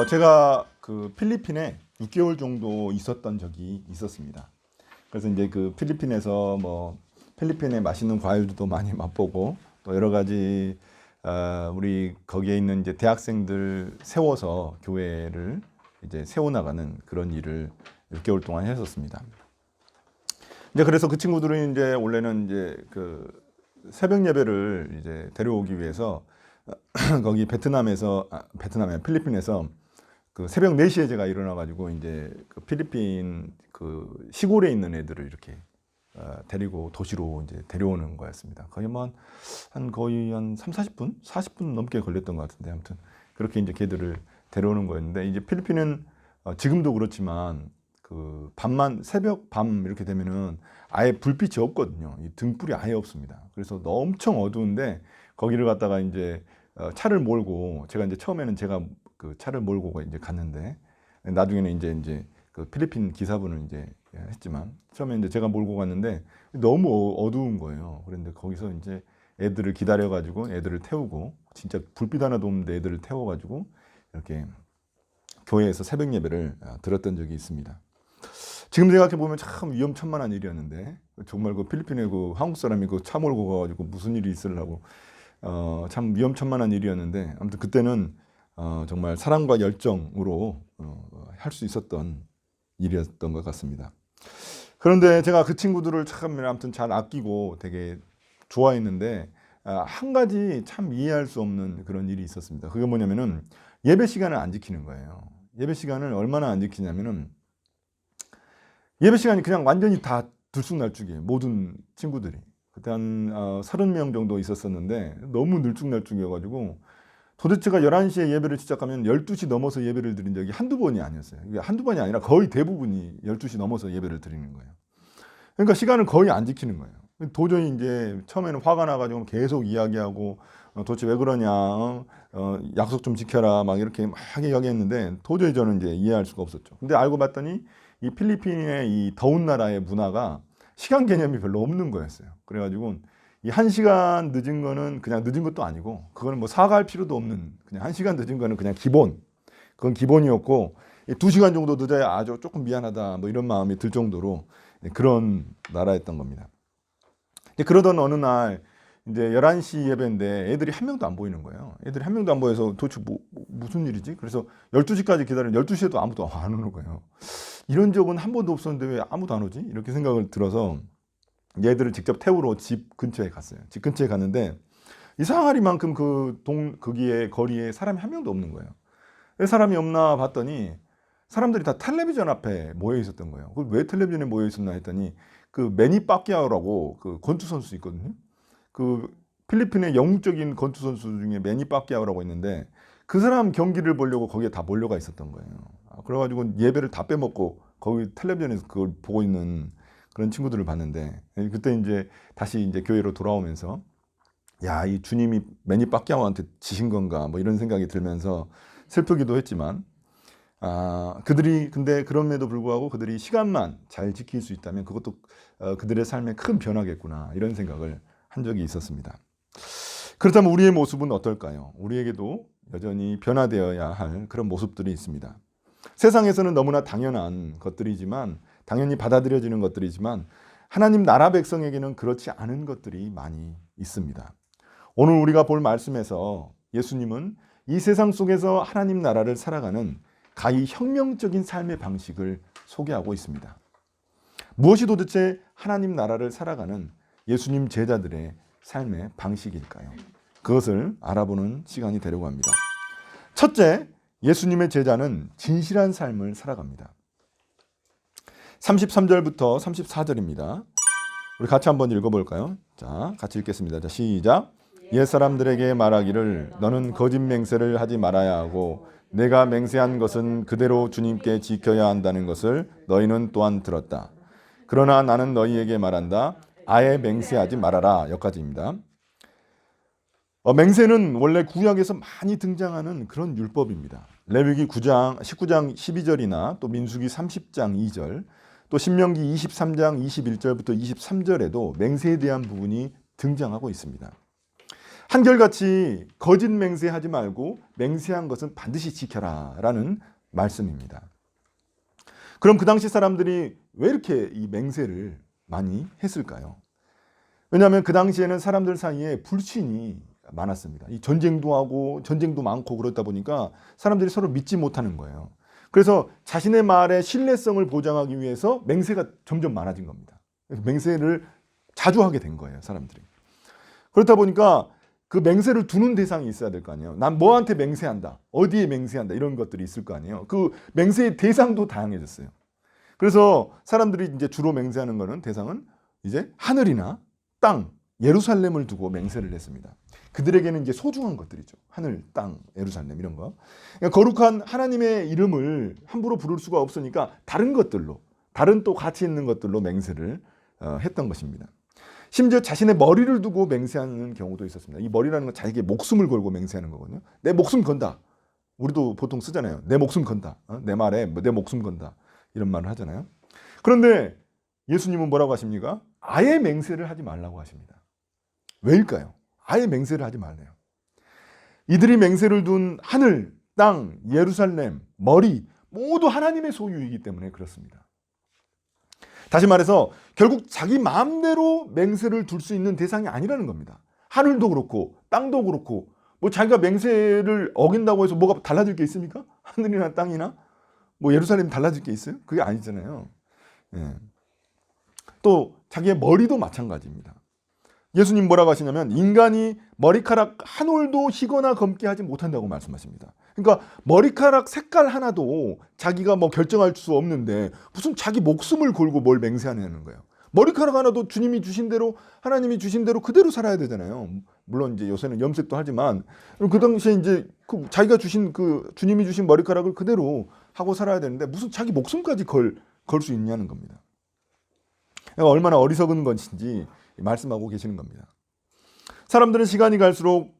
제가 그 필리핀에 6개월 정도 있었던 적이 있었습니다. 그래서 이제 그 필리핀에서 뭐 필리핀의 맛있는 과일도 많이 맛보고 또 여러 가지 우리 거기에 있는 이제 대학생들 세워서 교회를 이제 세워나가는 그런 일을 6개월 동안 했었습니다. 이제 그래서 그 친구들은 이제 원래는 이제 그 새벽 예배를 이제 데려오기 위해서 거기 베트남에 필리핀에서 그 새벽 4시에 제가 일어나가지고 이제 그 필리핀 그 시골에 있는 애들을 이렇게 데리고 도시로 이제 데려오는 거였습니다. 거의 거의 한 40분? 40분 넘게 걸렸던 것 같은데 아무튼 그렇게 이제 걔들을 데려오는 거였는데 이제 필리핀은 지금도 그렇지만 그 새벽 밤 이렇게 되면은 아예 불빛이 없거든요. 이 등불이 아예 없습니다. 그래서 엄청 어두운데 거기를 갔다가 이제 차를 몰고 제가 이제 처음에는 제가 그 차를 몰고 이제 갔는데 나중에는 이제 그 필리핀 기사분을 이제 했지만 처음에 이제 제가 몰고 갔는데 너무 어두운 거예요. 그런데 거기서 이제 애들을 기다려가지고 애들을 태우고 진짜 불빛 하나도 없는데 애들을 태워가지고 이렇게 교회에서 새벽 예배를 드렸던 적이 있습니다. 지금 생각해 보면 참 위험천만한 일이었는데 정말 그 필리핀에 그 한국 사람이 그 차 몰고 가가지고 무슨 일이 있으려고 참 위험천만한 일이었는데 아무튼 그때는 정말 사랑과 열정으로 할 수 있었던 일이었던 것 같습니다. 그런데 제가 그 친구들을 참 아무튼 잘 아끼고 되게 좋아했는데 한 가지 참 이해할 수 없는 그런 일이 있었습니다. 그게 뭐냐면은 예배 시간을 안 지키는 거예요. 예배 시간을 얼마나 안 지키냐면은 예배 시간이 그냥 완전히 다 들쑥날쭉이에요. 모든 친구들이. 그때 한 30명 정도 있었었는데 너무 늘쭉날쭉이어가지고 도대체가 11시에 예배를 시작하면 12시 넘어서 예배를 드린 적이 한두 번이 아니었어요. 이게 한두 번이 아니라 거의 대부분이 12시 넘어서 예배를 드리는 거예요. 그러니까 시간을 거의 안 지키는 거예요. 도저히 이제 처음에는 화가 나가지고 계속 이야기하고 도대체 왜 그러냐, 약속 좀 지켜라 막 이렇게 막 이야기했는데 도저히 저는 이제 이해할 수가 없었죠. 근데 알고 봤더니 이 필리핀의 이 더운 나라의 문화가 시간 개념이 별로 없는 거였어요. 그래가지고 이 1시간 늦은 거는 그냥 늦은 것도 아니고 그거는 뭐 사과할 필요도 없는 그냥 1시간 늦은 거는 그냥 기본. 그건 기본이었고 2시간 정도 늦어야 아주 조금 미안하다 뭐 이런 마음이 들 정도로 그런 나라였던 겁니다. 그러던 어느 날 이제 11시 예배인데 애들이 한 명도 안 보이는 거예요. 애들이 한 명도 안 보여서 도대체 무슨 일이지? 그래서 12시까지 기다리는 12시에도 아무도 안 오는 거예요. 이런 적은 한 번도 없었는데 왜 아무도 안 오지? 이렇게 생각을 들어서 얘들을 직접 태우러 집 근처에 갔어요. 집 근처에 갔는데 이상하리만큼 거기에 거리에 사람이 한 명도 없는 거예요. 왜 사람이 없나 봤더니 사람들이 다 텔레비전 앞에 모여 있었던 거예요. 왜 텔레비전에 모여 있었나 했더니 그 매니 빠키아오라고 그 권투 선수 있거든요. 그 필리핀의 영웅적인 권투 선수 중에 매니 빠키아오라고 있는데 그 사람 경기를 보려고 거기에 다 몰려가 있었던 거예요. 그래가지고 예배를 다 빼먹고 거기 텔레비전에서 그걸 보고 있는 그런 친구들을 봤는데 그때 이제 다시 이제 교회로 돌아오면서 야, 이 주님이 매니 빠키아오한테 지신 건가 뭐 이런 생각이 들면서 슬프기도 했지만 근데 그럼에도 불구하고 그들이 시간만 잘 지킬 수 있다면 그것도 그들의 삶에 큰 변화겠구나 이런 생각을 한 적이 있었습니다. 그렇다면 우리의 모습은 어떨까요? 우리에게도 여전히 변화되어야 할 그런 모습들이 있습니다. 세상에서는 너무나 당연한 것들이지만 당연히 받아들여지는 것들이지만 하나님 나라 백성에게는 그렇지 않은 것들이 많이 있습니다. 오늘 우리가 볼 말씀에서 예수님은 이 세상 속에서 하나님 나라를 살아가는 가히 혁명적인 삶의 방식을 소개하고 있습니다. 무엇이 도대체 하나님 나라를 살아가는 예수님 제자들의 삶의 방식일까요? 그것을 알아보는 시간이 되려고 합니다. 첫째, 예수님의 제자는 진실한 삶을 살아갑니다. 33절부터 34절입니다. 우리 같이 한번 읽어볼까요? 자, 같이 읽겠습니다. 자, 시작. 옛 사람들에게 말하기를 너는 거짓 맹세를 하지 말아야 하고 내가 맹세한 것은 그대로 주님께 지켜야 한다는 것을 너희는 또한 들었다. 그러나 나는 너희에게 말한다. 아예 맹세하지 말아라. 여기까지입니다. 맹세는 원래 구약에서 많이 등장하는 그런 율법입니다. 레위기 19장 12절이나 또 민수기 30장 2절, 또 신명기 23장 21절부터 23절에도 맹세에 대한 부분이 등장하고 있습니다. 한결같이 거짓 맹세하지 말고 맹세한 것은 반드시 지켜라 라는 말씀입니다. 그럼 그 당시 사람들이 왜 이렇게 이 맹세를 많이 했을까요? 왜냐하면 그 당시에는 사람들 사이에 불신이 많았습니다. 이 전쟁도 하고 전쟁도 많고 그렇다 보니까 사람들이 서로 믿지 못하는 거예요. 그래서 자신의 말의 신뢰성을 보장하기 위해서 맹세가 점점 많아진 겁니다. 맹세를 자주 하게 된 거예요, 사람들이. 그렇다 보니까 그 맹세를 두는 대상이 있어야 될 거 아니에요. 난 뭐한테 맹세한다, 어디에 맹세한다, 이런 것들이 있을 거 아니에요. 그 맹세의 대상도 다양해졌어요. 그래서 사람들이 이제 주로 맹세하는 거는 대상은 이제 하늘이나 땅, 예루살렘을 두고 맹세를 했습니다. 그들에게는 이제 소중한 것들이죠. 하늘, 땅, 예루살렘 이런 거. 그러니까 거룩한 하나님의 이름을 함부로 부를 수가 없으니까 다른 것들로, 다른 또 가치 있는 것들로 맹세를 했던 것입니다. 심지어 자신의 머리를 두고 맹세하는 경우도 있었습니다. 이 머리라는 건 자기의 목숨을 걸고 맹세하는 거거든요. 내 목숨 건다. 우리도 보통 쓰잖아요. 내 목숨 건다. 내 말에 내 목숨 건다. 이런 말을 하잖아요. 그런데 예수님은 뭐라고 하십니까? 아예 맹세를 하지 말라고 하십니다. 왜일까요? 아예 맹세를 하지 말래요. 이들이 맹세를 둔 하늘, 땅, 예루살렘, 머리 모두 하나님의 소유이기 때문에 그렇습니다. 다시 말해서 결국 자기 마음대로 맹세를 둘 수 있는 대상이 아니라는 겁니다. 하늘도 그렇고 땅도 그렇고 뭐 자기가 맹세를 어긴다고 해서 뭐가 달라질 게 있습니까? 하늘이나 땅이나 뭐 예루살렘 달라질 게 있어요? 그게 아니잖아요. 예. 또 자기의 머리도 마찬가지입니다. 예수님 뭐라고 하시냐면 인간이 머리카락 한 올도 희거나 검게 하지 못한다고 말씀하십니다. 그러니까 머리카락 색깔 하나도 자기가 뭐 결정할 수 없는데 무슨 자기 목숨을 걸고 뭘 맹세하냐는 거예요. 머리카락 하나도 주님이 주신 대로, 하나님이 주신 대로 그대로 살아야 되잖아요. 물론 이제 요새는 염색도 하지만 그 당시에 이제 자기가 주신 그 주님이 주신 머리카락을 그대로 하고 살아야 되는데 무슨 자기 목숨까지 걸 수 있냐는 겁니다. 얼마나 어리석은 것인지 말씀하고 계시는 겁니다. 사람들은 시간이 갈수록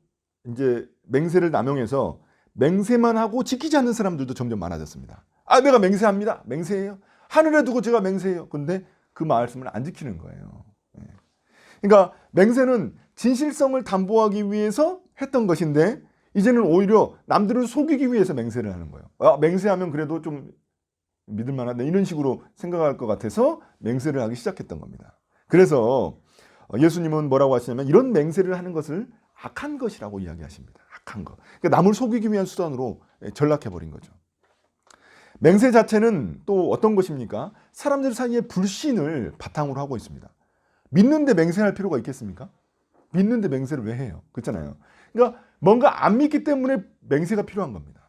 이제 맹세를 남용해서 맹세만 하고 지키지 않는 사람들도 점점 많아졌습니다. 아, 내가 맹세합니다. 맹세해요. 하늘에 두고 제가 맹세해요. 근데 그 말씀을 안 지키는 거예요. 그러니까 맹세는 진실성을 담보하기 위해서 했던 것인데 이제는 오히려 남들을 속이기 위해서 맹세를 하는 거예요. 아, 맹세하면 그래도 좀 믿을 만하다 이런 식으로 생각할 것 같아서 맹세를 하기 시작했던 겁니다. 그래서 예수님은 뭐라고 하시냐면 이런 맹세를 하는 것을 악한 것이라고 이야기하십니다. 악한 것. 그러니까 남을 속이기 위한 수단으로 전락해버린 거죠. 맹세 자체는 또 어떤 것입니까? 사람들 사이에 불신을 바탕으로 하고 있습니다. 믿는데 맹세할 필요가 있겠습니까? 믿는데 맹세를 왜 해요? 그렇잖아요. 그러니까 뭔가 안 믿기 때문에 맹세가 필요한 겁니다.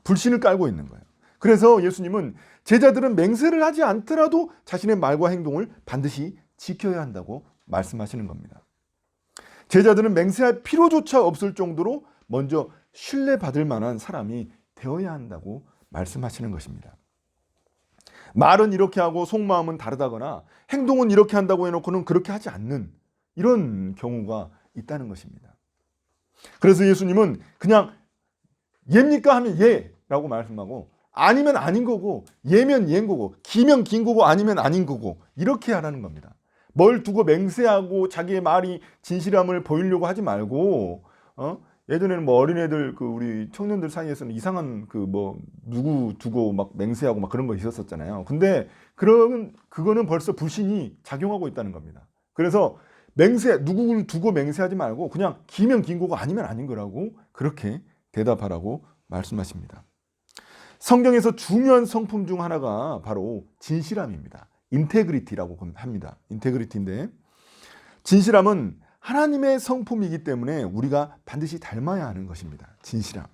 불신을 깔고 있는 거예요. 그래서 예수님은 제자들은 맹세를 하지 않더라도 자신의 말과 행동을 반드시 지켜야 한다고 말씀하시는 겁니다. 제자들은 맹세할 필요조차 없을 정도로 먼저 신뢰받을 만한 사람이 되어야 한다고 말씀하시는 것입니다. 말은 이렇게 하고 속마음은 다르다거나 행동은 이렇게 한다고 해놓고는 그렇게 하지 않는 이런 경우가 있다는 것입니다. 그래서 예수님은 그냥 예입니까 하면 예라고 말씀하고 아니면 아닌 거고 예면 예인 거고 기면 긴 거고 아니면 아닌 거고 이렇게 하라는 겁니다. 뭘 두고 맹세하고 자기의 말이 진실함을 보이려고 하지 말고 예전에는 뭐 어린애들 그 우리 청년들 사이에서는 이상한 그 뭐 누구 두고 막 맹세하고 막 그런 거 있었었잖아요. 근데 그거는 벌써 불신이 작용하고 있다는 겁니다. 그래서 누구를 두고 맹세하지 말고 그냥 기면 긴 거고 아니면 아닌 거라고 그렇게 대답하라고 말씀하십니다. 성경에서 중요한 성품 중 하나가 바로 진실함입니다. 인테그리티라고 합니다. 인테그리티인데 진실함은 하나님의 성품이기 때문에 우리가 반드시 닮아야 하는 것입니다. 진실함.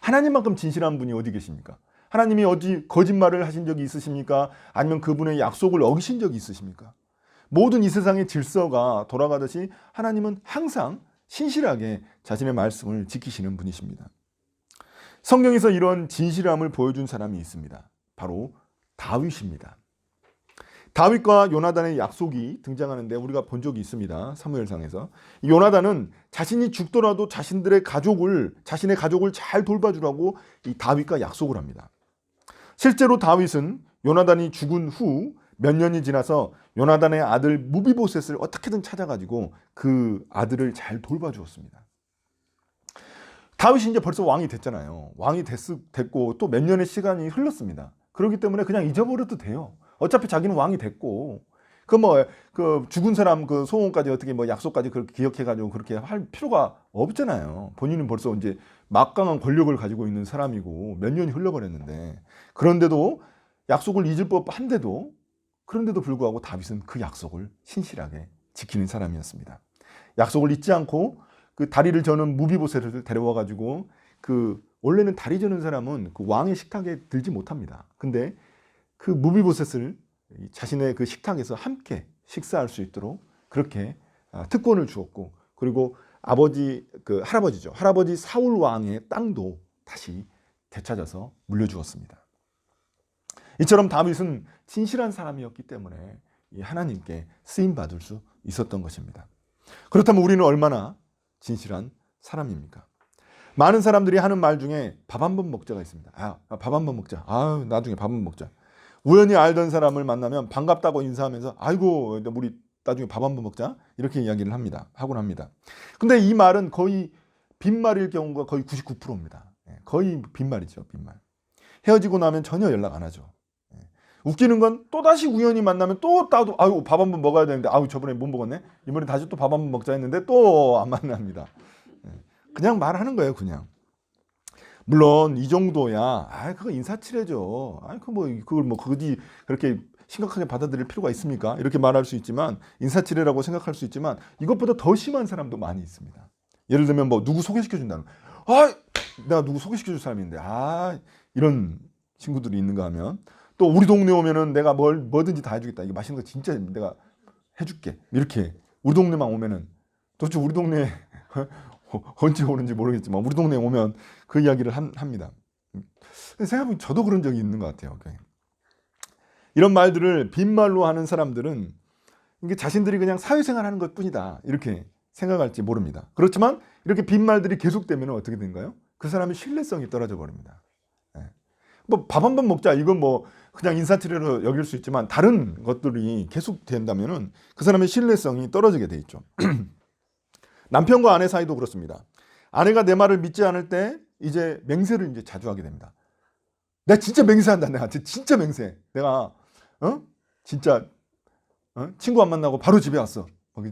하나님만큼 진실한 분이 어디 계십니까? 하나님이 어디 거짓말을 하신 적이 있으십니까? 아니면 그분의 약속을 어기신 적이 있으십니까? 모든 이 세상의 질서가 돌아가듯이 하나님은 항상 신실하게 자신의 말씀을 지키시는 분이십니다. 성경에서 이런 진실함을 보여준 사람이 있습니다. 바로 다윗입니다. 다윗과 요나단의 약속이 등장하는데 우리가 본 적이 있습니다. 사무엘상에서. 요나단은 자신이 죽더라도 자신의 가족을 잘 돌봐주라고 이 다윗과 약속을 합니다. 실제로 다윗은 요나단이 죽은 후 몇 년이 지나서 요나단의 아들 무비보셋을 어떻게든 찾아가지고 그 아들을 잘 돌봐주었습니다. 다윗이 이제 벌써 왕이 됐잖아요. 왕이 됐고 또 몇 년의 시간이 흘렀습니다. 그렇기 때문에 그냥 잊어버려도 돼요. 어차피 자기는 왕이 됐고 그 죽은 사람 그 소원까지 어떻게 뭐 약속까지 그렇게 기억해가지고 그렇게 할 필요가 없잖아요. 본인은 벌써 이제 막강한 권력을 가지고 있는 사람이고 몇 년이 흘러버렸는데, 그런데도 약속을 잊을 법한데도 그런데도 불구하고 다윗은 그 약속을 신실하게 지키는 사람이었습니다. 약속을 잊지 않고 그 다리를 저는 무비보셋을 데려와 가지고 그 원래는 다리 저는 사람은 그 왕의 식탁에 들지 못합니다. 근데 그 무비보셋을 자신의 그 식탁에서 함께 식사할 수 있도록 그렇게 특권을 주었고, 그리고 할아버지죠. 할아버지 사울 왕의 땅도 다시 되찾아서 물려주었습니다. 이처럼 다윗은 진실한 사람이었기 때문에 하나님께 쓰임 받을 수 있었던 것입니다. 그렇다면 우리는 얼마나 진실한 사람입니까? 많은 사람들이 하는 말 중에 밥 한 번 먹자가 있습니다. 밥 한 번 먹자. 나중에 밥 한 번 먹자. 우연히 알던 사람을 만나면 반갑다고 인사하면서 아이고 우리 나중에 밥 한 번 먹자 이렇게 이야기를 하곤 합니다. 근데 이 말은 거의 빈말일 경우가 거의 99%입니다. 거의 빈말이죠. 빈말. 헤어지고 나면 전혀 연락 안 하죠. 웃기는 건 또다시 우연히 만나면 또 따도 밥 한 번 먹어야 되는데 저번에 못 먹었네. 이번에 다시 또 밥 한 번 먹자 했는데 또 안 만납니다. 그냥 말하는 거예요. 그냥. 물론 이 정도야 그거 인사치레죠. 그걸 굳이 그렇게 심각하게 받아들일 필요가 있습니까? 이렇게 말할 수 있지만, 인사치레라고 생각할 수 있지만 이것보다 더 심한 사람도 많이 있습니다. 예를 들면 누구 소개시켜 준다는 내가 누구 소개시켜 줄 사람인데 이런 친구들이 있는가 하면, 또 우리 동네 오면은 내가 뭐든지 다 해주겠다. 이게 맛있는 거 진짜 내가 해줄게. 이렇게 우리 동네만 오면은, 도대체 우리 동네 언제 오는지 모르겠지만 우리 동네에 오면 그 이야기를 합니다. 생각해보면 저도 그런 적이 있는 것 같아요. 이런 말들을 빈말로 하는 사람들은 이게 자신들이 그냥 사회생활하는 것뿐이다 이렇게 생각할지 모릅니다. 그렇지만 이렇게 빈말들이 계속되면 어떻게 된가요? 그 사람의 신뢰성이 떨어져 버립니다. 밥 한 번 먹자 이건 그냥 인사치레로 여길 수 있지만, 다른 것들이 계속 된다면은 그 사람의 신뢰성이 떨어지게 돼 있죠. 남편과 아내 사이도 그렇습니다. 아내가 내 말을 믿지 않을 때 이제 맹세를 이제 자주 하게 됩니다. 내가 진짜 맹세한다. 내가 진짜 맹세. 내가 진짜 친구 안 만나고 바로 집에 왔어.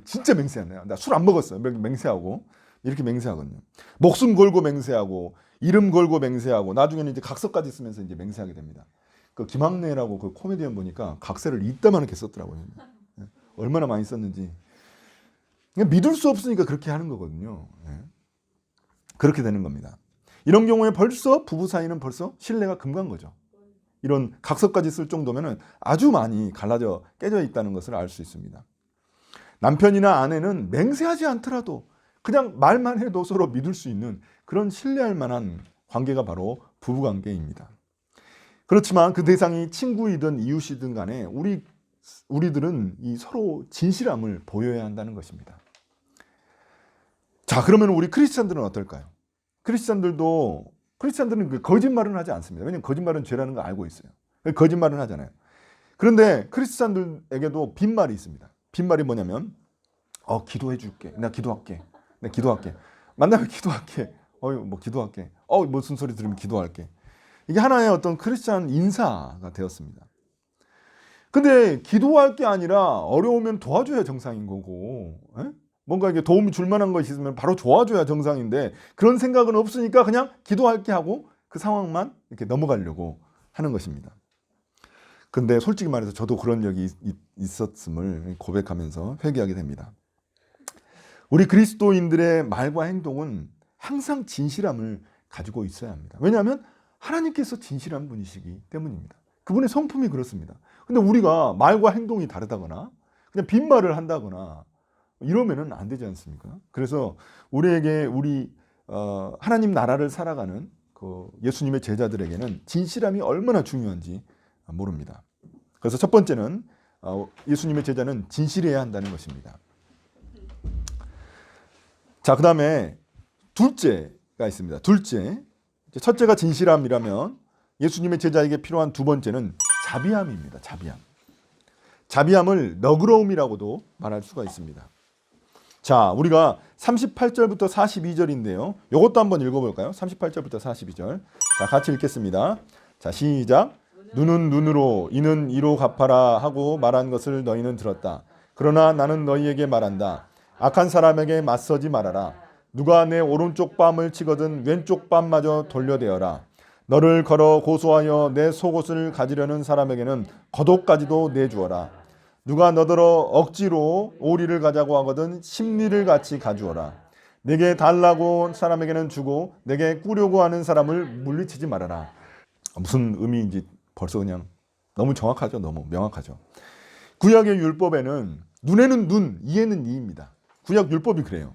진짜 맹세한다. 나 술 안 먹었어. 맹세하고 이렇게 맹세하거든요. 목숨 걸고 맹세하고 이름 걸고 맹세하고 나중에는 이제 각서까지 쓰면서 이제 맹세하게 됩니다. 그 김학래라고 그 코미디언 보니까 각서를 이따만하게 썼더라고요. 얼마나 많이 썼는지. 믿을 수 없으니까 그렇게 하는 거거든요. 그렇게 되는 겁니다. 이런 경우에 벌써 부부 사이는 벌써 신뢰가 금간 거죠. 이런 각서까지 쓸 정도면은 아주 많이 갈라져 깨져 있다는 것을 알 수 있습니다. 남편이나 아내는 맹세하지 않더라도 그냥 말만 해도 서로 믿을 수 있는 그런 신뢰할 만한 관계가 바로 부부 관계입니다. 그렇지만 그 대상이 친구이든 이웃이든 간에 우리들은 이 서로 진실함을 보여야 한다는 것입니다. 자, 그러면 우리 크리스찬들은 어떨까요? 크리스찬들은 그 거짓말은 하지 않습니다. 왜냐하면 거짓말은 죄라는 걸 알고 있어요. 거짓말은 하잖아요. 그런데 크리스찬들에게도 빈말이 있습니다. 빈말이 뭐냐면 기도해 줄게. 내가 기도할게. 만나면 기도할게. 기도할게. 무슨 소리 들으면 기도할게. 이게 하나의 어떤 크리스찬 인사가 되었습니다. 근데 기도할 게 아니라 어려우면 도와줘야 정상인 거고, 뭔가 이게 도움이 줄 만한 것이 있으면 바로 도와줘야 정상인데, 그런 생각은 없으니까 그냥 기도할게 하고 그 상황만 이렇게 넘어가려고 하는 것입니다. 근데 솔직히 말해서 저도 그런 적이 있었음을 고백하면서 회개하게 됩니다. 우리 그리스도인들의 말과 행동은 항상 진실함을 가지고 있어야 합니다. 왜냐하면 하나님께서 진실한 분이시기 때문입니다. 그분의 성품이 그렇습니다. 근데 우리가 말과 행동이 다르다거나 그냥 빈말을 한다거나 이러면은 안 되지 않습니까? 그래서 우리에게 하나님 나라를 살아가는 그 예수님의 제자들에게는 진실함이 얼마나 중요한지 모릅니다. 그래서 첫 번째는 예수님의 제자는 진실해야 한다는 것입니다. 자, 그 다음에 둘째가 있습니다. 둘째, 첫째가 진실함이라면 예수님의 제자에게 필요한 두 번째는 자비함입니다. 자비함. 자비함을 너그러움이라고도 말할 수가 있습니다. 자, 우리가 38절부터 42절인데요. 이것도 한번 읽어볼까요? 38절부터 42절. 자, 같이 읽겠습니다. 자, 시작. 눈은 눈으로 이는 이로 갚아라 하고 말한 것을 너희는 들었다. 그러나 나는 너희에게 말한다. 악한 사람에게 맞서지 말아라. 누가 내 오른쪽 뺨을 치거든 왼쪽 뺨마저 돌려대어라. 너를 걸어 고소하여 내 속옷을 가지려는 사람에게는 겉옷까지도 내주어라. 누가 너더러 억지로 오리를 가자고 하거든 심리를 같이 가주어라. 내게 달라고 사람에게는 주고 내게 꾸려고 하는 사람을 물리치지 말아라. 무슨 의미인지 벌써 그냥 너무 정확하죠. 너무 명확하죠. 구약의 율법에는 눈에는 눈, 이에는 이입니다. 구약 율법이 그래요.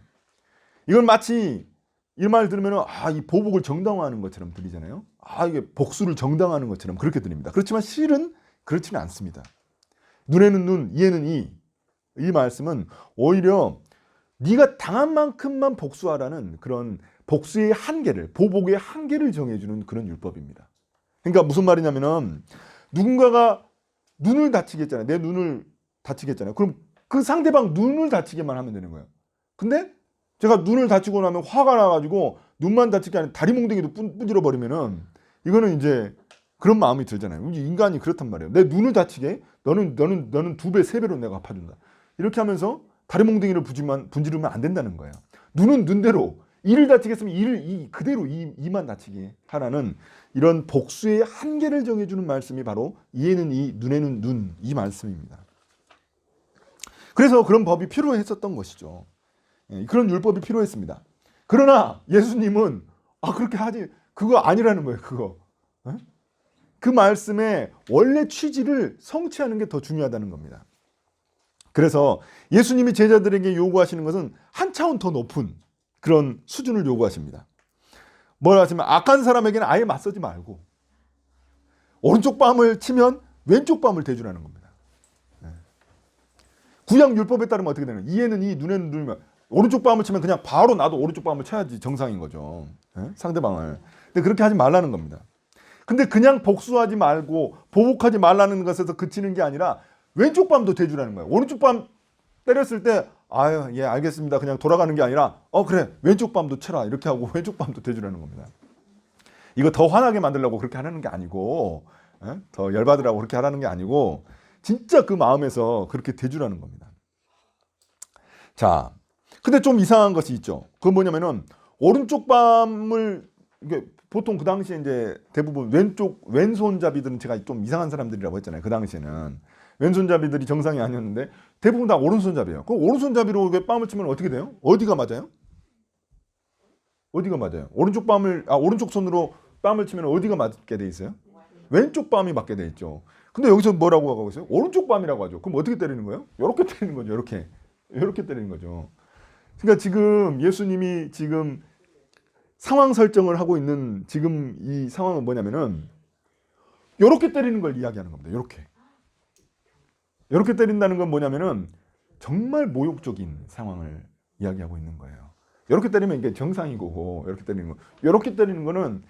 이걸 마치 이 말 들으면 이 보복을 정당화하는 것처럼 들리잖아요. 이게 복수를 정당화하는 것처럼 그렇게 들립니다. 그렇지만 실은 그렇지는 않습니다. 눈에는 눈, 이에는 이. 이 말씀은 오히려 네가 당한 만큼만 복수하라는 그런 복수의 한계를, 보복의 한계를 정해주는 그런 율법입니다. 그러니까 무슨 말이냐면은 누군가가 눈을 다치게 했잖아요. 내 눈을 다치게 했잖아요. 그럼 그 상대방 눈을 다치게만 하면 되는 거예요. 근데 제가 눈을 다치고 나면 화가 나가지고 눈만 다치게 아니라 다리 몽둥이도 부질러 버리면은 이거는 이제 그런 마음이 들잖아요. 인간이 그렇단 말이에요. 내 눈을 다치게 너는 2배, 3배로 내가 갚아준다. 이렇게 하면서 다리 몽둥이를 분지르면 안 된다는 거예요. 눈은 눈대로 이를 다치게 했으면 이를 그대로 이만 다치게 하라는 이런 복수의 한계를 정해주는 말씀이 바로 이에는 이, 눈에는 눈, 이 말씀입니다. 그래서 그런 법이 필요했었던 것이죠. 그런 율법이 필요했습니다. 그러나 예수님은 그렇게 하지, 그거 아니라는 거예요. 그거. 그 말씀의 원래 취지를 성취하는 게 더 중요하다는 겁니다. 그래서 예수님이 제자들에게 요구하시는 것은 한 차원 더 높은 그런 수준을 요구하십니다. 뭐라 하시면 악한 사람에게는 아예 맞서지 말고 오른쪽 뺨을 치면 왼쪽 뺨을 대주라는 겁니다. 구약 율법에 따르면 어떻게 되는 거예요? 이에는 이, 눈에는 눈이면 오른쪽 뺨을 치면 그냥 바로 나도 오른쪽 뺨을 쳐야지 정상인 거죠. 상대방을. 근데 그렇게 하지 말라는 겁니다. 근데 그냥 복수하지 말고 보복하지 말라는 것에서 그치는 게 아니라 왼쪽 뺨도 대주라는 거예요. 오른쪽 뺨 때렸을 때 예, 알겠습니다. 그냥 돌아가는 게 아니라 그래, 왼쪽 뺨도 쳐라. 이렇게 하고 왼쪽 뺨도 대주라는 겁니다. 이거 더 화나게 만들려고 그렇게 하라는 게 아니고 더 열받으라고 그렇게 하라는 게 아니고 진짜 그 마음에서 그렇게 대주라는 겁니다. 자, 근데 좀 이상한 것이 있죠. 그건 뭐냐면은 오른쪽 뺨을 이게 보통 그 당시에 이제 대부분 왼손잡이들은 제가 좀 이상한 사람들이라고 했잖아요. 그 당시에는 왼손잡이들이 정상이 아니었는데 대부분 다 오른손잡이에요. 그 오른손잡이로 뺨을 치면 어떻게 돼요? 어디가 맞아요? 어디가 맞아요? 오른쪽 손으로 뺨을 치면 어디가 맞게 돼 있어요? 왼쪽 뺨이 맞게 돼 있죠. 근데 여기서 뭐라고 하고 있어요? 오른쪽 뺨이라고 하죠. 그럼 어떻게 때리는 거예요? 이렇게 때리는 거죠. 이렇게 때리는 거죠. 그러니까 지금 예수님이 지금 상황 설정을 하고 있는 지금 이 상황은 뭐냐면은 이렇게 때리는 걸 이야기하는 겁니다. 이렇게 때린다는 건 뭐냐면은 정말 모욕적인 상황을 이야기하고 있는 거예요. 이렇게 때리면 이게 정상이고 이렇게 때리는 거는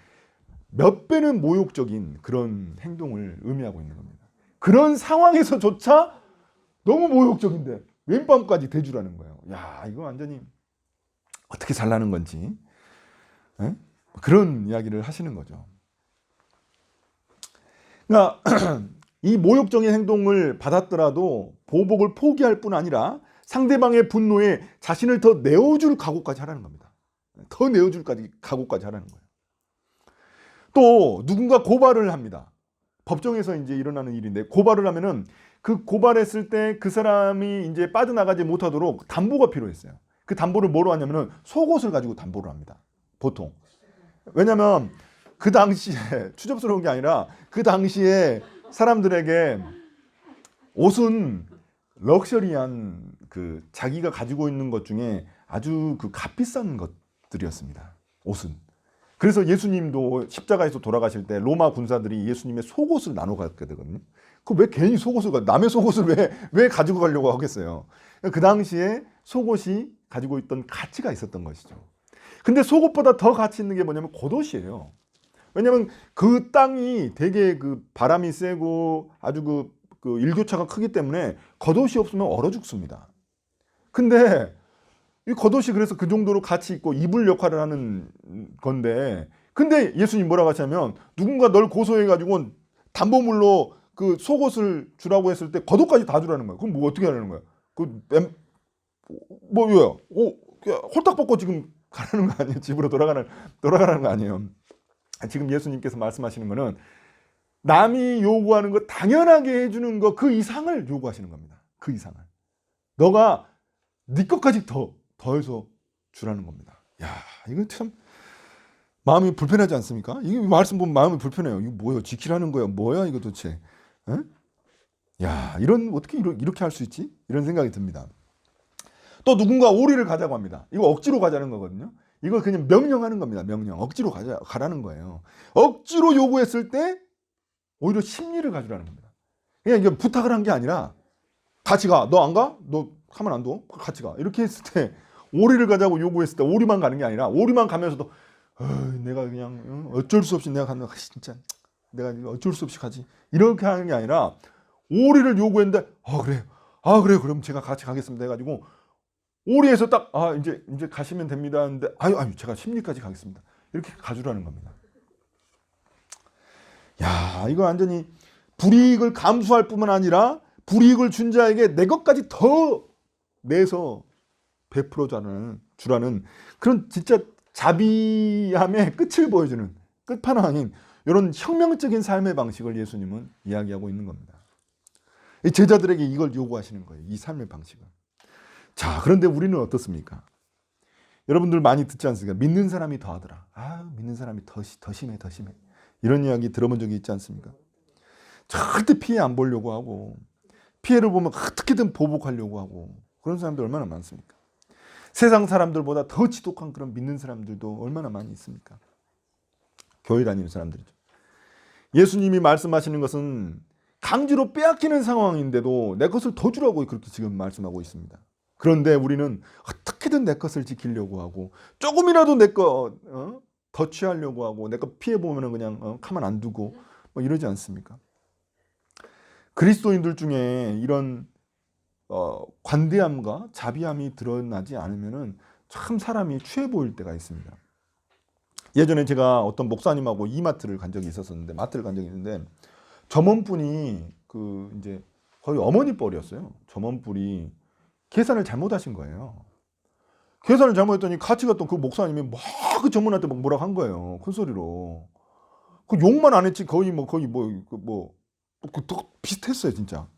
몇 배는 모욕적인 그런 행동을 의미하고 있는 겁니다. 그런 상황에서조차 너무 모욕적인데 왼뺨까지 대주라는 거예요. 야, 이거 완전히 어떻게 살라는 건지 그런 이야기를 하시는 거죠. 그러니까 이 모욕적인 행동을 받았더라도 보복을 포기할 뿐 아니라 상대방의 분노에 자신을 더 내어줄 각오까지 하라는 겁니다. 더 내어줄 각오까지 하라는 거예요. 또 누군가 고발을 합니다. 법정에서 이제 일어나는 일인데 고발을 하면은 그 고발했을 때 그 사람이 이제 빠져나가지 못하도록 담보가 필요했어요. 그 담보를 뭐로 하냐면은 속옷을 가지고 담보를 합니다. 보통. 왜냐면 그 당시에 추접스러운 게 아니라 그 당시에 사람들에게 옷은 럭셔리한 그 자기가 가지고 있는 것 중에 아주 그 값비싼 것들이었습니다. 옷은. 그래서 예수님도 십자가에서 돌아가실 때 로마 군사들이 예수님의 속옷을 나눠 갖게 되거든요. 그 왜 괜히 남의 속옷을 왜 가지고 가려고 하겠어요. 그 당시에 속옷이 가지고 있던 가치가 있었던 것이죠. 근데 속옷보다 더 가치 있는 게 뭐냐면 겉옷이에요. 왜냐면 그 땅이 되게 그 바람이 세고 아주 그 그 일교차가 크기 때문에 겉옷이 없으면 얼어 죽습니다. 근데 이 겉옷이 그래서 그 정도로 가치 있고 이불 역할을 하는 건데, 근데 예수님 뭐라고 하시냐면 누군가 널 고소해가지고 담보물로 그 속옷을 주라고 했을 때 겉옷까지 다 주라는 거예요. 그럼 뭐 어떻게 하라는 거예요? 뭐요? 홀딱 벗고 지금 가라는 거 아니에요? 집으로 돌아가는 거 아니에요? 지금 예수님께서 말씀하시는 거는 남이 요구하는 거 당연하게 해주는 거 그 이상을 요구하시는 겁니다. 그 이상을. 너가 네 것까지 더해서 주라는 겁니다. 야, 이거 참 마음이 불편하지 않습니까? 이 말씀 보면 마음이 불편해요. 이거 뭐야? 지키라는 거야? 뭐야 이거 도대체? 에? 야, 어떻게 이렇게 할 수 있지? 이런 생각이 듭니다. 또 누군가 오리를 가자고 합니다. 이거 억지로 가자는 거거든요. 이거 그냥 명령하는 겁니다. 명령. 억지로 가라는 거예요. 억지로 요구했을 때 오히려 심리를 가져라는 겁니다. 그냥 이게 부탁을 한 게 아니라 같이 가. 너 안 가? 너 가만 안 둬? 같이 가. 이렇게 했을 때 오리를 가자고 요구했을 때 오리만 가는 게 아니라 오리만 가면서도 내가 그냥 어쩔 수 없이 내가 간다. 진짜 내가 어쩔 수 없이 가지. 이렇게 하는 게 아니라 오리를 요구했는데 그래 그럼 제가 같이 가겠습니다 해가지고 오리에서 딱 이제 가시면 됩니다 하는데 아유 제가 심리까지 가겠습니다. 이렇게 가주라는 겁니다. 야, 이거 완전히 불이익을 감수할 뿐만 아니라 불이익을 준 자에게 내 것까지 더 내서 베풀어 주라는 그런 진짜 자비함의 끝을 보여주는 끝판왕인 이런 혁명적인 삶의 방식을 예수님은 이야기하고 있는 겁니다. 이 제자들에게 이걸 요구하시는 거예요. 이 삶의 방식을. 자, 그런데 우리는 어떻습니까? 여러분들 많이 듣지 않습니까? 믿는 사람이 더 하더라. 믿는 사람이 더 심해. 이런 이야기 들어본 적이 있지 않습니까? 절대 피해 안 보려고 하고 피해를 보면 어떻게든 보복하려고 하고 그런 사람들 얼마나 많습니까? 세상 사람들보다 더 지독한 그런 믿는 사람들도 얼마나 많이 있습니까? 교회 다니는 사람들이죠. 예수님이 말씀하시는 것은 강제로 빼앗기는 상황인데도 내 것을 더 주라고 그렇게 지금 말씀하고 있습니다. 그런데 우리는 어떻게든 내 것을 지키려고 하고 조금이라도 내 거 더 취하려고 하고 내 거 피해 보면은 그냥 가만 안 두고 뭐 이러지 않습니까? 그리스도인들 중에 이런 관대함과 자비함이 드러나지 않으면은 참 사람이 추해 보일 때가 있습니다. 예전에 제가 어떤 목사님하고 이마트를 간 적이 있었는데 마트를 간 적이 있는데 점원분이 이제 거의 어머니 뻘이었어요. 점원분이 계산을 잘못하신 거예요. 계산을 잘못했더니 같이 갔던 그 목사님이 막 그 점원한테 막 뭐라고 한 거예요. 큰 소리로. 그 욕만 안 했지 거의 더 비슷했어요, 진짜.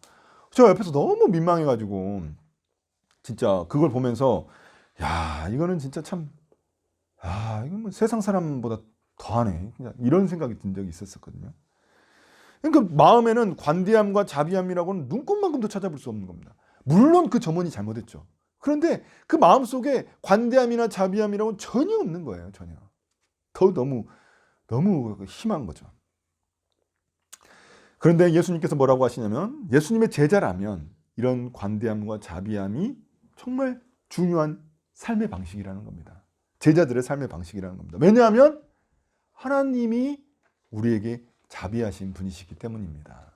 제가 옆에서 너무 민망해가지고 진짜 그걸 보면서 야, 이거는 진짜 참 이건 뭐 세상 사람보다 더하네. 그냥 이런 생각이 든 적이 있었거든요. 그러니까 마음에는 관대함과 자비함이라고는 눈꼽만큼도 찾아볼 수 없는 겁니다. 물론 그 점원이 잘못했죠. 그런데 그 마음속에 관대함이나 자비함이라고는 전혀 없는 거예요. 전혀. 너무 심한 거죠. 그런데 예수님께서 뭐라고 하시냐면 예수님의 제자라면 이런 관대함과 자비함이 정말 중요한 삶의 방식이라는 겁니다. 제자들의 삶의 방식이라는 겁니다. 왜냐하면 하나님이 우리에게 자비하신 분이시기 때문입니다.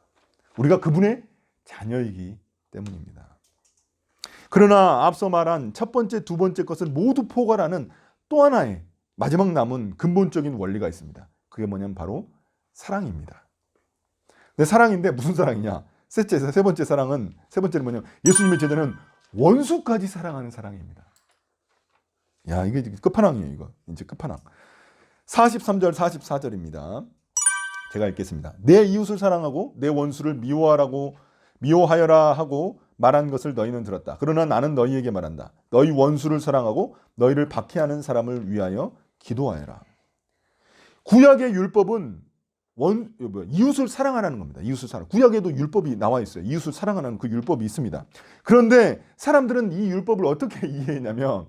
우리가 그분의 자녀이기 때문입니다. 그러나 앞서 말한 첫 번째, 두 번째 것을 모두 포괄하는 또 하나의 마지막 남은 근본적인 원리가 있습니다. 그게 뭐냐면 바로 사랑입니다. 근데 사랑인데 무슨 사랑이냐? 세 번째는 뭐냐면 예수님의 제자는 원수까지 사랑하는 사랑입니다. 야, 이게 끝판왕이에요. 이거 이제 끝판왕. 43절 44절입니다. 제가 읽겠습니다. 내 이웃을 사랑하고 내 원수를 미워하여라 하고 말한 것을 너희는 들었다. 그러나 나는 너희에게 말한다. 너희 원수를 사랑하고 너희를 박해하는 사람을 위하여 기도하여라. 구약의 율법은 이웃을 사랑하라는 겁니다. 이웃을 사랑. 구약에도 율법이 나와 있어요. 이웃을 사랑하는 그 율법이 있습니다. 그런데 사람들은 이 율법을 어떻게 이해했냐면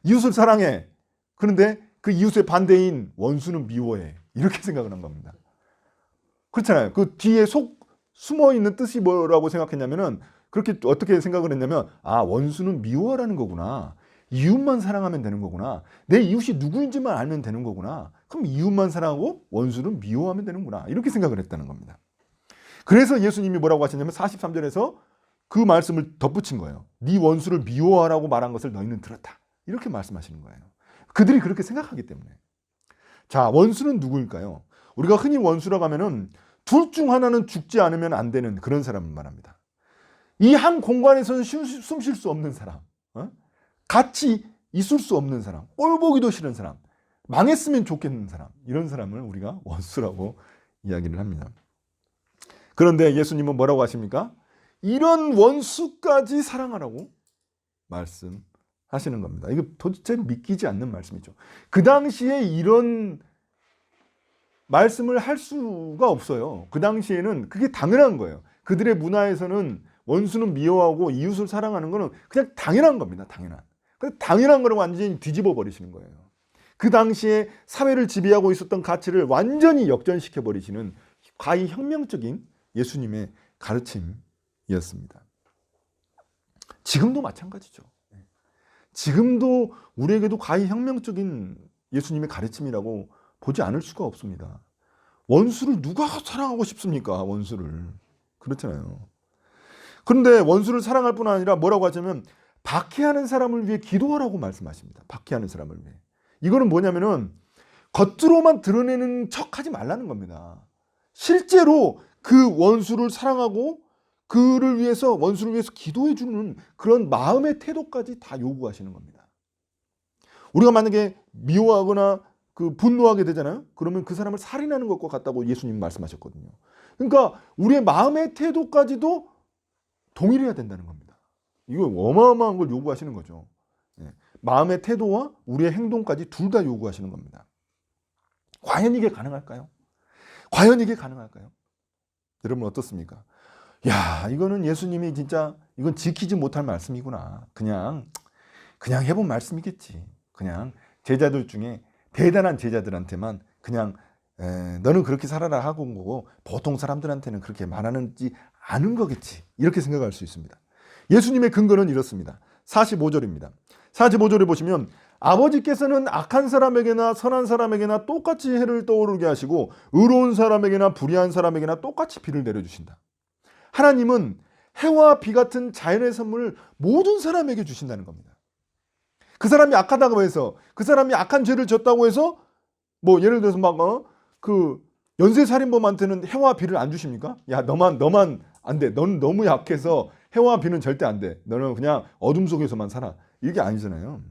이웃을 사랑해. 그런데 그 이웃의 반대인 원수는 미워해. 이렇게 생각을 한 겁니다. 그렇잖아요. 그 뒤에 숨어 있는 뜻이 뭐라고 생각했냐면은 그렇게 어떻게 생각을 했냐면 원수는 미워하라는 거구나. 이웃만 사랑하면 되는 거구나. 내 이웃이 누구인지만 알면 되는 거구나. 그럼 이웃만 사랑하고 원수는 미워하면 되는구나. 이렇게 생각을 했다는 겁니다. 그래서 예수님이 뭐라고 하셨냐면 43절에서 그 말씀을 덧붙인 거예요. 네 원수를 미워하라고 말한 것을 너희는 들었다. 이렇게 말씀하시는 거예요. 그들이 그렇게 생각하기 때문에. 자, 원수는 누구일까요? 우리가 흔히 원수라고 하면은 둘 중 하나는 죽지 않으면 안 되는 그런 사람을 말합니다. 이 한 공간에서는 숨 쉴 수 없는 사람, 같이 있을 수 없는 사람, 꼴 보기도 싫은 사람, 망했으면 좋겠는 사람, 이런 사람을 우리가 원수라고 이야기를 합니다. 그런데 예수님은 뭐라고 하십니까? 이런 원수까지 사랑하라고 말씀하시는 겁니다. 이거 도대체 믿기지 않는 말씀이죠. 그 당시에 이런 말씀을 할 수가 없어요. 그 당시에는 그게 당연한 거예요. 그들의 문화에서는 원수는 미워하고 이웃을 사랑하는 거는 그냥 당연한 겁니다. 당연한 거를 완전히 뒤집어 버리시는 거예요. 그 당시에 사회를 지배하고 있었던 가치를 완전히 역전시켜 버리시는 과히 혁명적인 예수님의 가르침이었습니다. 지금도 마찬가지죠. 지금도 우리에게도 과히 혁명적인 예수님의 가르침이라고 보지 않을 수가 없습니다. 원수를 누가 사랑하고 싶습니까? 원수를. 그렇잖아요. 그런데 원수를 사랑할 뿐 아니라 뭐라고 하자면 박해하는 사람을 위해 기도하라고 말씀하십니다. 박해하는 사람을 위해. 이거는 뭐냐면은 겉으로만 드러내는 척하지 말라는 겁니다. 실제로 그 원수를 사랑하고 그를 위해서 원수를 위해서 기도해 주는 그런 마음의 태도까지 다 요구하시는 겁니다. 우리가 만약에 미워하거나 분노하게 되잖아요. 그러면 그 사람을 살인하는 것과 같다고 예수님 말씀하셨거든요. 그러니까 우리의 마음의 태도까지도 동일해야 된다는 겁니다. 이거 어마어마한 걸 요구하시는 거죠. 마음의 태도와 우리의 행동까지 둘 다 요구하시는 겁니다. 과연 이게 가능할까요? 여러분 어떻습니까? 야, 이거는 예수님이 진짜 이건 지키지 못할 말씀이구나. 그냥 해본 말씀이겠지. 그냥 제자들 중에 대단한 제자들한테만 그냥 너는 그렇게 살아라 하고 온 거고 보통 사람들한테는 그렇게 말하는지 않은 거겠지. 이렇게 생각할 수 있습니다. 예수님의 근거는 이렇습니다. 45절입니다. 45절에 보시면 아버지께서는 악한 사람에게나 선한 사람에게나 똑같이 해를 떠오르게 하시고 의로운 사람에게나 불의한 사람에게나 똑같이 비를 내려주신다. 하나님은 해와 비 같은 자연의 선물을 모든 사람에게 주신다는 겁니다. 그 사람이 악하다고 해서 그 사람이 악한 죄를 졌다고 해서 뭐 예를 들어서 그 연쇄살인범한테는 해와 비를 안 주십니까? 야, 너만 안 돼. 너는 너무 약해서 해와 비는 절대 안 돼. 너는 그냥 어둠 속에서만 살아. 이게 아니잖아요.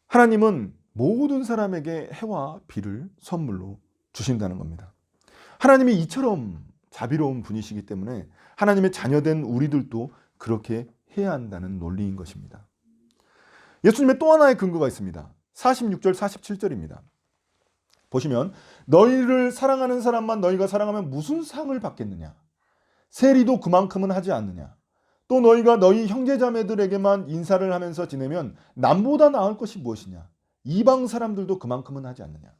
하나님은 모든 사람에게 해와 비를 선물로 주신다는 겁니다. 하나님이 이처럼 자비로운 분이시기 때문에 하나님의 자녀된 우리들도 그렇게 해야 한다는 논리인 것입니다. 예수님의 또 하나의 근거가 있습니다. 46절, 47절입니다. 보시면 너희를 사랑하는 사람만 너희가 사랑하면 무슨 상을 받겠느냐? 세리도 그만큼은 하지 않느냐? 또 너희가 너희 형제자매들에게만 인사를 하면서 지내면 남보다 나을 것이 무엇이냐? 이방 사람들도 그만큼은 하지 않느냐?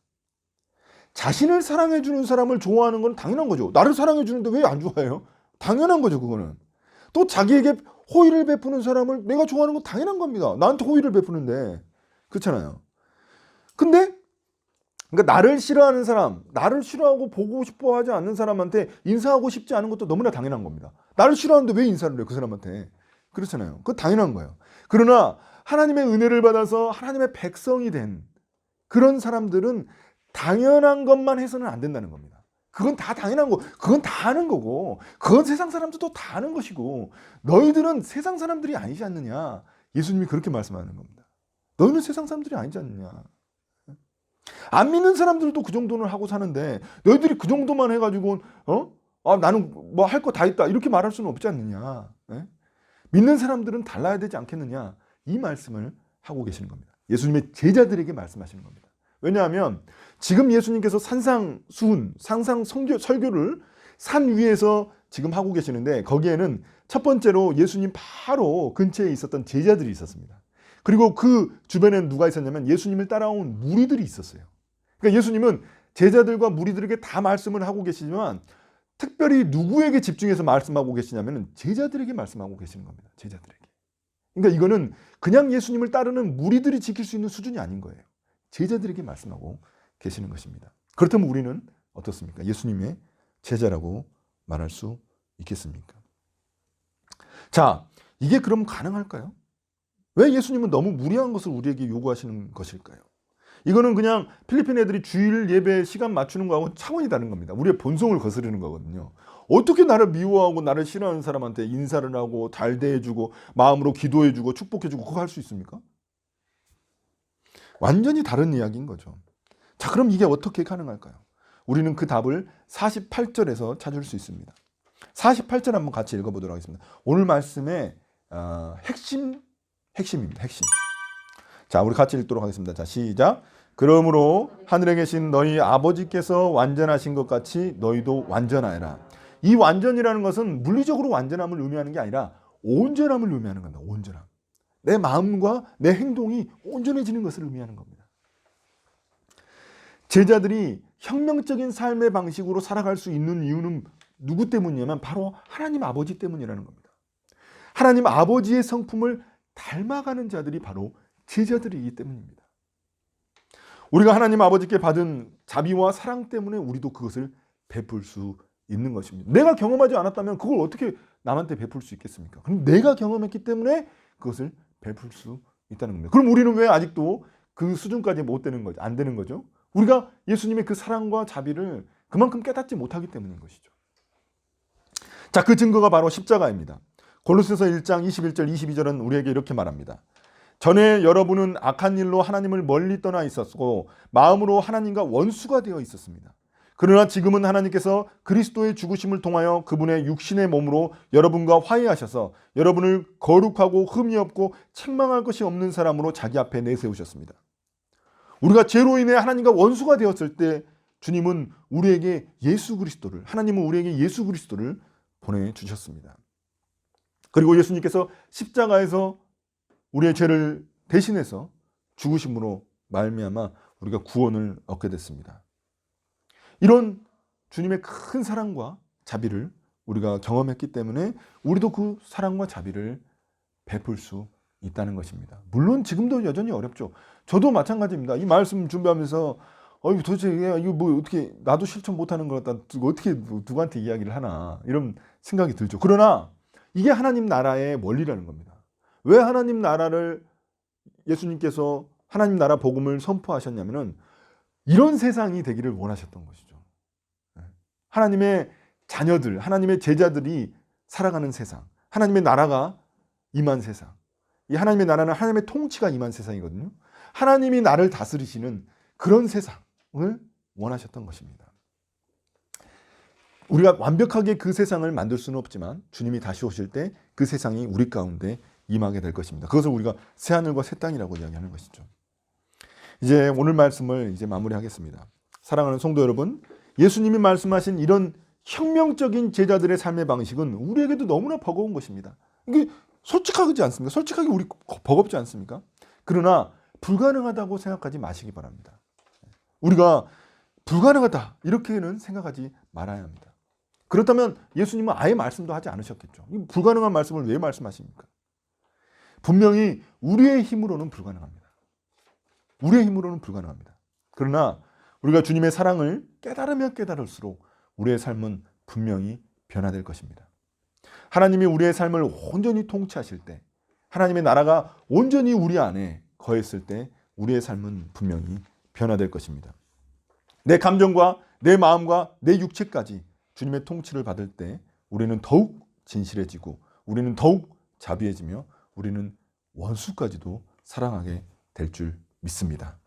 자신을 사랑해주는 사람을 좋아하는 건 당연한 거죠. 나를 사랑해주는데 왜 안 좋아해요? 당연한 거죠, 그거는. 또 자기에게 호의를 베푸는 사람을 내가 좋아하는 건 당연한 겁니다. 나한테 호의를 베푸는데. 그렇잖아요. 근데 그러니까 나를 싫어하는 사람, 나를 싫어하고 보고 싶어 하지 않는 사람한테 인사하고 싶지 않은 것도 너무나 당연한 겁니다. 나를 싫어하는데 왜 인사를 해요, 그 사람한테? 그렇잖아요. 그건 당연한 거예요. 그러나 하나님의 은혜를 받아서 하나님의 백성이 된 그런 사람들은 당연한 것만 해서는 안 된다는 겁니다. 그건 다 당연한 거, 그건 다 아는 거고, 그건 세상 사람들도 다 아는 것이고, 너희들은 세상 사람들이 아니지 않느냐. 예수님이 그렇게 말씀하는 겁니다. 너희는 세상 사람들이 아니지 않느냐. 안 믿는 사람들도 그 정도는 하고 사는데 너희들이 그 정도만 해가지고 나는 뭐 할 거 다 있다 이렇게 말할 수는 없지 않느냐. 네? 믿는 사람들은 달라야 되지 않겠느냐. 이 말씀을 하고 계시는 겁니다. 예수님의 제자들에게 말씀하시는 겁니다. 왜냐하면 지금 예수님께서 산상수훈, 설교를 산 위에서 지금 하고 계시는데 거기에는 첫 번째로 예수님 바로 근처에 있었던 제자들이 있었습니다. 그리고 그 주변에는 누가 있었냐면 예수님을 따라온 무리들이 있었어요. 그러니까 예수님은 제자들과 무리들에게 다 말씀을 하고 계시지만 특별히 누구에게 집중해서 말씀하고 계시냐면 제자들에게 말씀하고 계시는 겁니다. 제자들에게. 그러니까 이거는 그냥 예수님을 따르는 무리들이 지킬 수 있는 수준이 아닌 거예요. 제자들에게 말씀하고 계시는 것입니다. 그렇다면 우리는 어떻습니까? 예수님의 제자라고 말할 수 있겠습니까? 자, 이게 그럼 가능할까요? 왜 예수님은 너무 무리한 것을 우리에게 요구하시는 것일까요? 이거는 그냥 필리핀 애들이 주일 예배 시간 맞추는 거하고 차원이 다른 겁니다. 우리의 본성을 거스르는 거거든요. 어떻게 나를 미워하고 나를 싫어하는 사람한테 인사를 하고 잘 대해주고 마음으로 기도해주고 축복해주고 그거 할 수 있습니까? 완전히 다른 이야기인 거죠. 자, 그럼 이게 어떻게 가능할까요? 우리는 그 답을 48절에서 찾을 수 있습니다. 48절 한번 같이 읽어보도록 하겠습니다. 오늘 말씀의 핵심입니다. 핵심. 자, 우리 같이 읽도록 하겠습니다. 자, 시작. 그러므로 하늘에 계신 너희 아버지께서 완전하신 것 같이 너희도 완전하여라. 이 완전이라는 것은 물리적으로 완전함을 의미하는 게 아니라 온전함을 의미하는 겁니다. 온전함. 내 마음과 내 행동이 온전해지는 것을 의미하는 겁니다. 제자들이 혁명적인 삶의 방식으로 살아갈 수 있는 이유는 누구 때문이냐면 바로 하나님 아버지 때문이라는 겁니다. 하나님 아버지의 성품을 닮아가는 자들이 바로 제자들이기 때문입니다. 우리가 하나님 아버지께 받은 자비와 사랑 때문에 우리도 그것을 베풀 수 있는 것입니다. 내가 경험하지 않았다면 그걸 어떻게 남한테 베풀 수 있겠습니까? 그럼 내가 경험했기 때문에 그것을 베풀 수 있다는 겁니다. 그럼 우리는 왜 아직도 그 수준까지 못 되는 거죠? 안 되는 거죠? 우리가 예수님의 그 사랑과 자비를 그만큼 깨닫지 못하기 때문인 것이죠. 자, 그 증거가 바로 십자가입니다. 골로새서 1장 21절 22절은 우리에게 이렇게 말합니다. 전에 여러분은 악한 일로 하나님을 멀리 떠나 있었고 마음으로 하나님과 원수가 되어 있었습니다. 그러나 지금은 하나님께서 그리스도의 죽으심을 통하여 그분의 육신의 몸으로 여러분과 화해하셔서 여러분을 거룩하고 흠이 없고 책망할 것이 없는 사람으로 자기 앞에 내세우셨습니다. 우리가 죄로 인해 하나님과 원수가 되었을 때 주님은 우리에게 예수 그리스도를, 하나님은 우리에게 예수 그리스도를 보내주셨습니다. 그리고 예수님께서 십자가에서 우리의 죄를 대신해서 죽으심으로 말미암아 우리가 구원을 얻게 됐습니다. 이런 주님의 큰 사랑과 자비를 우리가 경험했기 때문에 우리도 그 사랑과 자비를 베풀 수 있다는 것입니다. 물론 지금도 여전히 어렵죠. 저도 마찬가지입니다. 이 말씀 준비하면서 도대체 이거 뭐 어떻게 나도 실천 못하는 것 같다. 어떻게 누구한테 이야기를 하나 이런 생각이 들죠. 그러나 이게 하나님 나라의 원리라는 겁니다. 왜 하나님 나라를 예수님께서 하나님 나라 복음을 선포하셨냐면은 이런 세상이 되기를 원하셨던 것이죠. 하나님의 자녀들, 하나님의 제자들이 살아가는 세상, 하나님의 나라가 임한 세상. 이 하나님의 나라는 하나님의 통치가 임한 세상이거든요. 하나님이 나를 다스리시는 그런 세상을 원하셨던 것입니다. 우리가 완벽하게 그 세상을 만들 수는 없지만 주님이 다시 오실 때 그 세상이 우리 가운데 임하게 될 것입니다. 그것을 우리가 새하늘과 새 땅이라고 이야기하는 것이죠. 이제 오늘 말씀을 이제 마무리하겠습니다. 사랑하는 성도 여러분, 예수님이 말씀하신 이런 혁명적인 제자들의 삶의 방식은 우리에게도 너무나 버거운 것입니다. 이게 솔직하지 않습니까? 솔직하게 우리 버겁지 않습니까? 그러나 불가능하다고 생각하지 마시기 바랍니다. 우리가 불가능하다 이렇게는 생각하지 말아야 합니다. 그렇다면 예수님은 아예 말씀도 하지 않으셨겠죠. 이 불가능한 말씀을 왜 말씀하십니까? 분명히 우리의 힘으로는 불가능합니다. 우리의 힘으로는 불가능합니다. 그러나 우리가 주님의 사랑을 깨달으면 깨달을수록 우리의 삶은 분명히 변화될 것입니다. 하나님이 우리의 삶을 온전히 통치하실 때, 하나님의 나라가 온전히 우리 안에 거했을 때 우리의 삶은 분명히 변화될 것입니다. 내 감정과 내 마음과 내 육체까지 주님의 통치를 받을 때 우리는 더욱 진실해지고 우리는 더욱 자비해지며 우리는 원수까지도 사랑하게 될 줄 믿습니다.